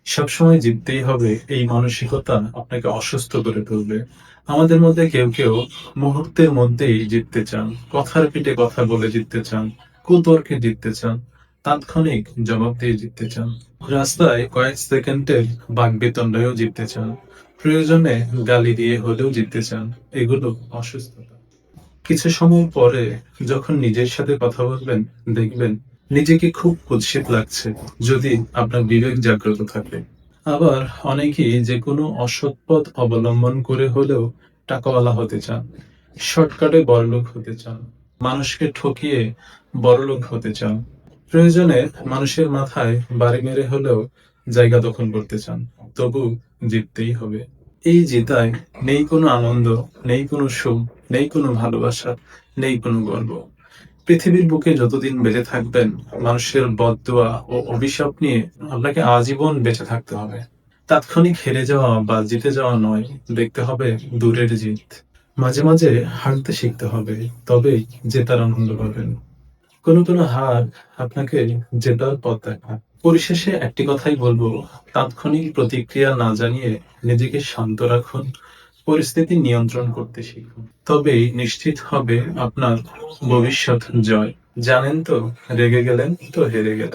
সবসময় জিততেই হবে এই মানসিকতা আপনাকে অসুস্থ করে তুলবে। আমাদের মধ্যে কেউ, কেউ মুহূর্তের মধ্যেই জিততে চান। কথার পিঠে কথা বলে জিততে চান, কুতর্কে জিততে চান, তাৎক্ষণিক জবাব দিয়ে জিততে চান। রাস্তায় কয়েক সেকেন্ডের বাকবিতণ্ডায়ও জিততে চান। প্রয়োজনে গালি দিয়ে হলেও জিততে চান। এগুলো অসুস্থতা। কিছু সময় পরে যখন নিজের সাথে কথা বলবেন, দেখবেন নিজেকে খুব কুৎসিত লাগছে, যদি আপনার বিবেক জাগ্রত থাকে। আবার অনেকেই যেকোনো অসৎ পথ অবলম্বন করে হলেও টাকাওয়ালা হতে চান, শর্টকাটে বড়লোক হতে চান, মানুষকে ঠকিয়ে বড়লোক হতে চান, প্রয়োজনে মানুষের মাথায় বাড়ি মেরে হলেও জায়গা দখল করতে চান। তবু জিততেই হবে। এই জেতায় নেই কোনো আনন্দ, নেই কোনো সুখ, নেই কোনো ভালোবাসা, নেই কোনো গর্ব। পৃথিবীর বুকে যতদিন বেঁচে থাকবেন, মানুষের বদদোয়া ও অভিশাপ নিয়ে আপনাকে আজীবন বেঁচে থাকতে হবে। তাৎক্ষণিক হেরে যাওয়া বা জিতে যাওয়া নয়, দেখতে হবে দূরের জিত। মাঝে মাঝে হারতে শিখতে হবে, তবেই জেতার আনন্দ পাবেন। কোনো কোনো হার আপনাকে জেতার পথ দেখায়। পরিশেষে একটি কথাই বলবো, তাৎক্ষণিক প্রতিক্রিয়া না জানিয়ে নিজেকে শান্ত রাখুন, পরিস্থিতি নিয়ন্ত্রণ করতে শিখুন। তবেই নিশ্চিত হবে আপনার ভবিষ্যৎ জয়। জানেন তো, রেগে গেলেন তো হেরে গেলেন।